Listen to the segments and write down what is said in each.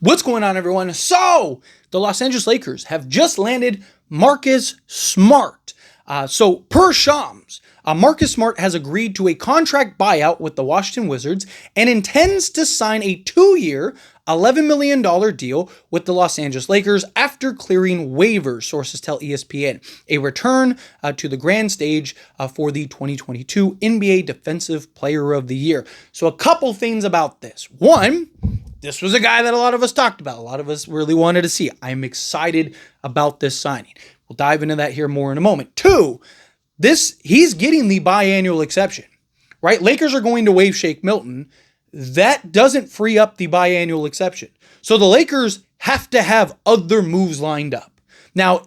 What's going on, everyone? So, the Los Angeles Lakers have just landed Marcus Smart. Per Shams, Marcus Smart has agreed to a contract buyout with the Washington Wizards and intends to sign a 2-year, $11 million deal with the Los Angeles Lakers after clearing waivers, sources tell ESPN. A return to the grand stage for the 2022 NBA Defensive Player of the Year. So a couple things about this. One, this was a guy that a lot of us talked about. A lot of us really wanted to see. I'm excited about this signing. We'll dive into that here more in a moment. Two, he's getting the biannual exception, right? Lakers are going to waive Shake Milton. That doesn't free up the biannual exception. So the Lakers have to have other moves lined up. Now,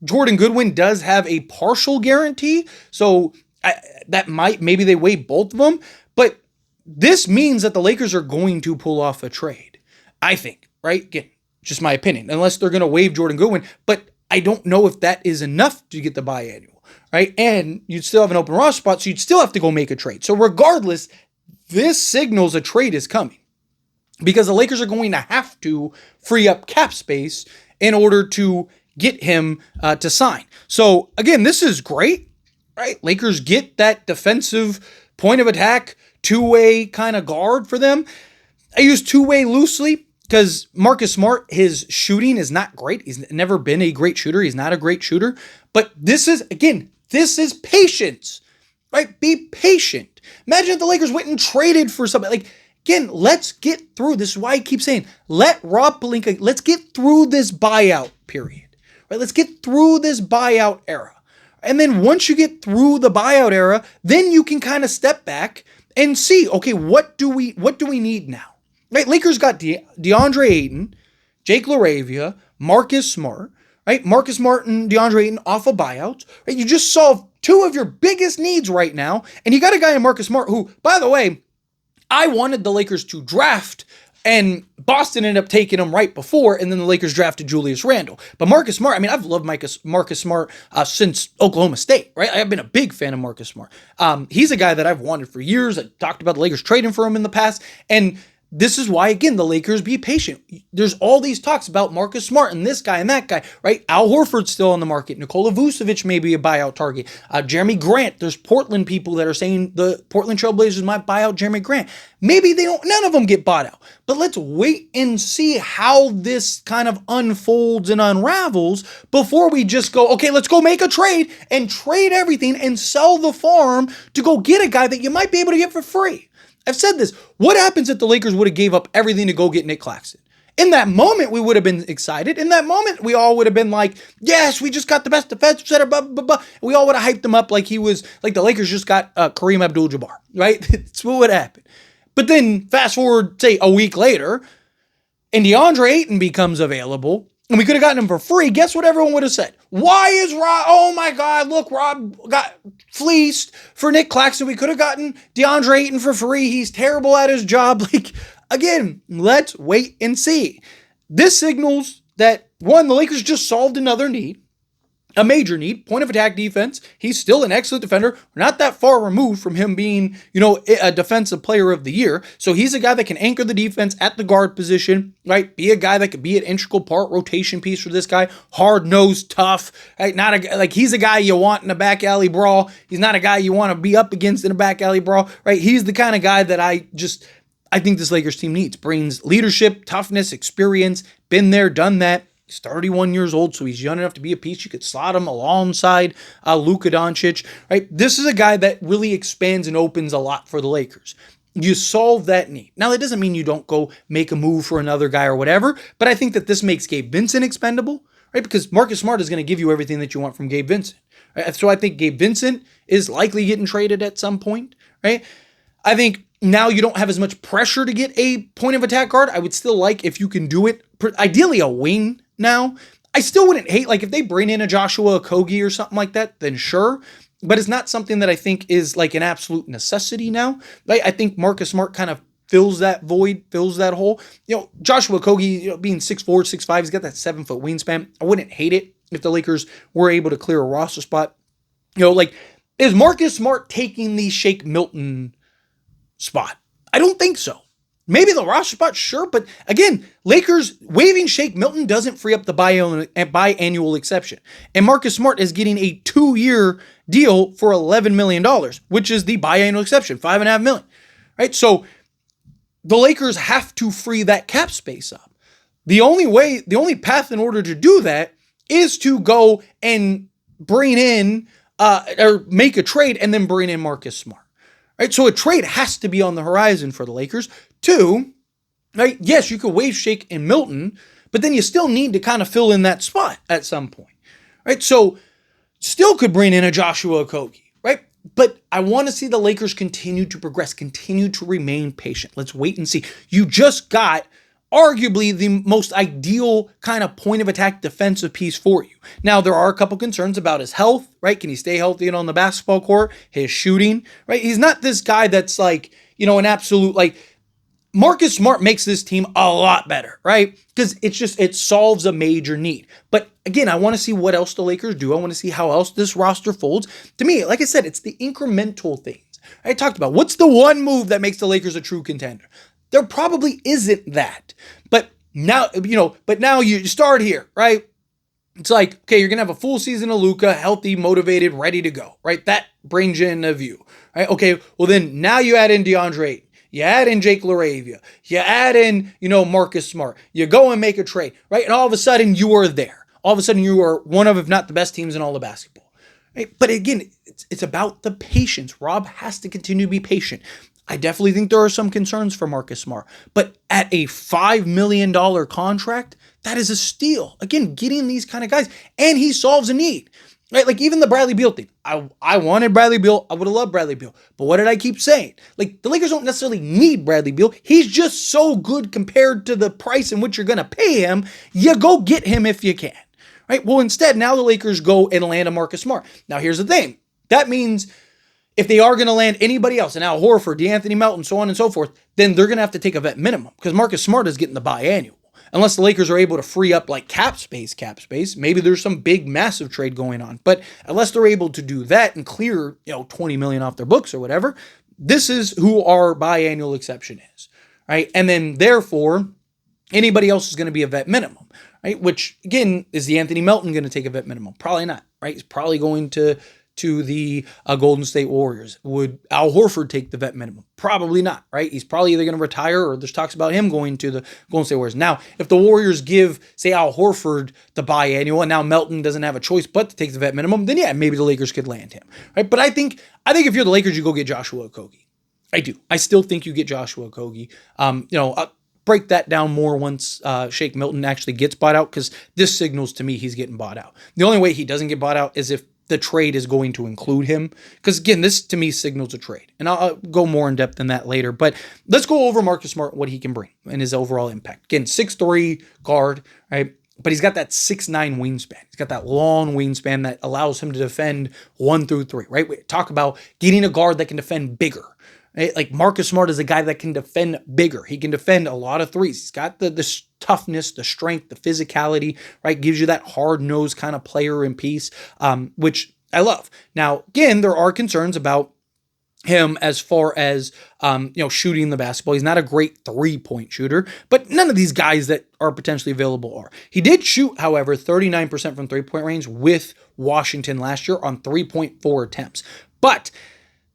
Jordan Goodwin does have a partial guarantee, so maybe they waive both of them, but this means that the Lakers are going to pull off a trade, I think, right? Again, just my opinion, unless they're going to waive Jordan Goodwin, but I don't know if that is enough to get the biannual, right? And you'd still have an open roster spot, so you'd still have to go make a trade. So regardless, this signals a trade is coming because the Lakers are going to have to free up cap space in order to get him to sign. So again, this is great, right? Lakers get that defensive point of attack, two-way kind of guard for them. I use two-way loosely because Marcus Smart, his shooting is not great. He's never been a great shooter. He's not a great shooter. But this is patience, right? Be patient. Imagine if the Lakers went and traded for somebody. Again, let's get through. This is why I keep saying, let's get through this buyout period, right? Let's get through this buyout era. And then once you get through the buyout era, then you can kind of step back and see, okay, what do we need now? Right? Lakers got DeAndre Ayton, Jake LaRavia, Marcus Smart, right? Marcus Smart and DeAndre Ayton off of buyouts, right? You just solved two of your biggest needs right now, and you got a guy in Marcus Smart who, by the way, I wanted the Lakers to draft, and Boston ended up taking him right before, and then the Lakers drafted Julius Randle. But Marcus Smart, I've loved Marcus Smart since Oklahoma State, right? I've been a big fan of Marcus Smart. He's a guy that I've wanted for years. I talked about the Lakers trading for him in the past, and this is why, again, the Lakers be patient. There's all these talks about Marcus Smart and this guy and that guy, right? Al Horford's still on the market. Nikola Vucevic may be a buyout target. Jeremy Grant, there's Portland people that are saying the Portland Trailblazers might buy out Jeremy Grant. Maybe none of them get bought out. But let's wait and see how this kind of unfolds and unravels before we just go, okay, let's go make a trade and trade everything and sell the farm to go get a guy that you might be able to get for free. I've said this. What happens if the Lakers would have gave up everything to go get Nick Claxton? In that moment, we would have been excited. In that moment, we all would have been like, yes, we just got the best defensive center, blah, blah, blah. We all would have hyped him up like he was, like the Lakers just got Kareem Abdul-Jabbar, right? That's what would happen. But then fast forward, say, a week later, and DeAndre Ayton becomes available, and we could have gotten him for free. Guess what everyone would have said? Why is Rob, oh my God, look, Rob got fleeced for Nick Claxton. We could have gotten DeAndre Ayton for free. He's terrible at his job. Again, let's wait and see. This signals that, one, the Lakers just solved another need, a major need, point of attack defense. He's still an excellent defender. We're not that far removed from him being, a defensive player of the year. So he's a guy that can anchor the defense at the guard position, right? Be a guy that could be an integral part, rotation piece for this guy. Hard-nosed, tough, right? He's a guy you want in a back alley brawl. He's not a guy you want to be up against in a back alley brawl, right? He's the kind of guy that I think this Lakers team needs. Brings leadership, toughness, experience, been there, done that. He's 31 years old, so he's young enough to be a piece. You could slot him alongside Luka Doncic, right? This is a guy that really expands and opens a lot for the Lakers. You solve that need. Now, that doesn't mean you don't go make a move for another guy or whatever, but I think that this makes Gabe Vincent expendable, right? Because Marcus Smart is going to give you everything that you want from Gabe Vincent, right? So I think Gabe Vincent is likely getting traded at some point, right? I think now you don't have as much pressure to get a point of attack guard. I would still like if you can do it, ideally a wing now. I still wouldn't hate, if they bring in a Joshua Okogie or something like that, then sure. But it's not something that I think is like an absolute necessity now. I think Marcus Smart kind of fills that void, fills that hole. Joshua Okogie, being 6'4", 6'5", he's got that 7-foot wingspan. I wouldn't hate it if the Lakers were able to clear a roster spot. Is Marcus Smart taking the Shake Milton spot? I don't think so. Maybe the roster spot, sure, but again, Lakers waiving Shake Milton doesn't free up the biannual exception. And Marcus Smart is getting a 2-year deal for $11 million, which is the biannual exception, $5.5 million. Right? So the Lakers have to free that cap space up. The only path in order to do that is to go and bring in or make a trade and then bring in Marcus Smart. Right? So a trade has to be on the horizon for the Lakers. 2, right? Yes, you could waive Shake and Milton, but then you still need to kind of fill in that spot at some point. Right? So still could bring in a Joshua Okogie, right? But I want to see the Lakers continue to progress, continue to remain patient. Let's wait and see. You just got arguably the most ideal kind of point of attack defensive piece for you. Now, there are a couple concerns about his health, right? Can he stay healthy and on the basketball court? His shooting, right? He's not this guy that's like, an absolute, like, Marcus Smart makes this team a lot better, right? Because it solves a major need. But again, I want to see what else the Lakers do. I want to see how else this roster folds. To me, like I said, it's the incremental things I talked about. What's the one move that makes the Lakers a true contender? There probably isn't that. But now, you start here, right? It's like, okay, you're going to have a full season of Luka, healthy, motivated, ready to go, right? That brings you in a view, right? Okay, well then now you add in DeAndre Ayton. You add in Jake LaRavia. You add in, Marcus Smart. You go and make a trade, right? And all of a sudden you are there. All of a sudden you are one of, if not the best teams in all of basketball. Right? But again, it's about the patience. Rob has to continue to be patient. I definitely think there are some concerns for Marcus Smart. But at a $5 million contract, that is a steal. Again, getting these kind of guys. And he solves a need. Right? Like even the Bradley Beal thing. I wanted Bradley Beal. I would have loved Bradley Beal. But what did I keep saying? Like the Lakers don't necessarily need Bradley Beal. He's just so good compared to the price in which you're going to pay him. You go get him if you can. Right? Well, instead, now the Lakers go and land a Marcus Smart. Now, here's the thing. That means if they are going to land anybody else, and Al Horford, DeAnthony Melton, so on and so forth, then they're going to have to take a vet minimum because Marcus Smart is getting the biannual. Unless the Lakers are able to free up like cap space, maybe there's some big, massive trade going on. But unless they're able to do that and clear, $20 million off their books or whatever, this is who our biannual exception is, right? And then therefore, anybody else is going to be a vet minimum, right? Which again, is the Anthony Melton going to take a vet minimum? Probably not, right? He's probably going to the Golden State Warriors. Would Al Horford take the vet minimum? Probably not, right? He's probably either going to retire or there's talks about him going to the Golden State Warriors. Now, if the Warriors give, say, Al Horford the biannual and now Melton doesn't have a choice but to take the vet minimum, then yeah, maybe the Lakers could land him, right? But I think if you're the Lakers, you go get Joshua Okogie. I do. I still think you get Joshua Okogie. I'll break that down more once Shake Milton actually gets bought out because this signals to me he's getting bought out. The only way he doesn't get bought out is if the trade is going to include him. Because again, this to me signals a trade. And I'll go more in depth than that later. But let's go over Marcus Smart, what he can bring and his overall impact. Again, 6'3" guard, right? But he's got that 6'9" wingspan. He's got that long wingspan that allows him to defend 1 through 3, right? We talk about getting a guard that can defend bigger. Right? Like Marcus Smart is a guy that can defend bigger. He can defend a lot of threes. He's got the toughness, the strength, the physicality, right? Gives you that hard-nosed kind of player in piece, which I love. Now, again, there are concerns about him as far as, shooting the basketball. He's not a great three-point shooter, but none of these guys that are potentially available are. He did shoot, however, 39% from three-point range with Washington last year on 3.4 attempts. But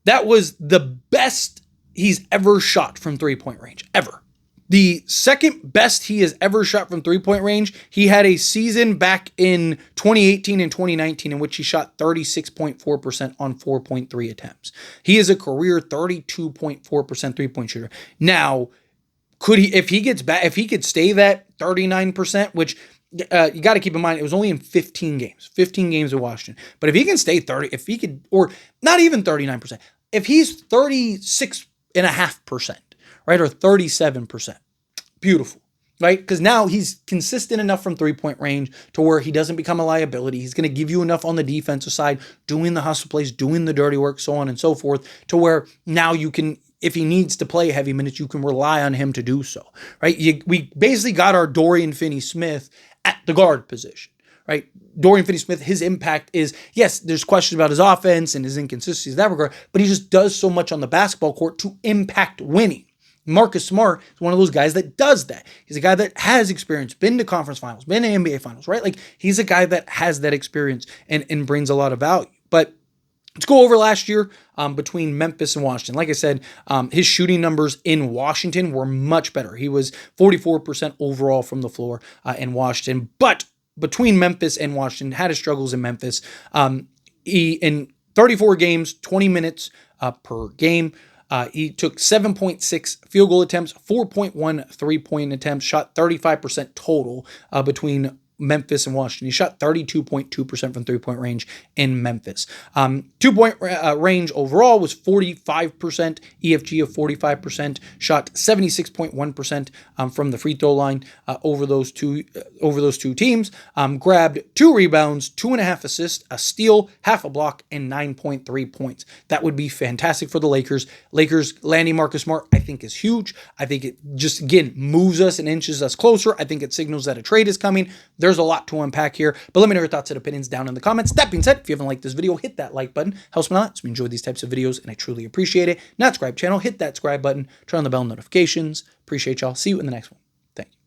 that was the best he's ever shot from three-point range, ever. The second best he has ever shot from three-point range, he had a season back in 2018 and 2019 in which he shot 36.4% on 4.3 attempts. He is a career 32.4% three-point shooter. Now, if he could stay that 39%, which you got to keep in mind, it was only in 15 games with Washington. But if he can stay 30, if he could, or not even 39%, if he's 36.5%, right, or 37%, beautiful, right? Because now he's consistent enough from three-point range to where he doesn't become a liability. He's going to give you enough on the defensive side, doing the hustle plays, doing the dirty work, so on and so forth, to where now you can, if he needs to play heavy minutes, you can rely on him to do so, right? We basically got our Dorian Finney-Smith at the guard position, right? Dorian Finney-Smith, his impact is, yes, there's questions about his offense and his inconsistencies in that regard, but he just does so much on the basketball court to impact winning. Marcus Smart is one of those guys that does that. He's a guy that has experience, been to conference finals, been to NBA finals, right? Like he's a guy that has that experience and brings a lot of value. But let's go over last year between Memphis and Washington. Like I said, his shooting numbers in Washington were much better. He was 44% overall from the floor in Washington. But between Memphis and Washington, had his struggles in Memphis. He, in 34 games, 20 minutes per game, he took 7.6 field goal attempts, 4.1 three-point attempts, shot 35% total between Memphis and Washington. He shot 32.2% from three-point range in Memphis. Two-point range overall was 45%, EFG of 45%, shot 76.1% from the free throw line over those two teams. Grabbed 2 rebounds, 2.5 assists, a steal, half a block, and 9.3 points. That would be fantastic for the Lakers. Lakers landing Marcus Smart, I think, is huge. I think it just, again, moves us and inches us closer. I think it signals that a trade is coming. There's a lot to unpack here, but let me know your thoughts and opinions down in the comments. That being said, if you haven't liked this video, hit that like button. Helps me a lot. So we enjoy these types of videos, and I truly appreciate it. Not subscribe channel, hit that subscribe button, turn on the bell notifications. Appreciate y'all. See you in the next one. Thank you.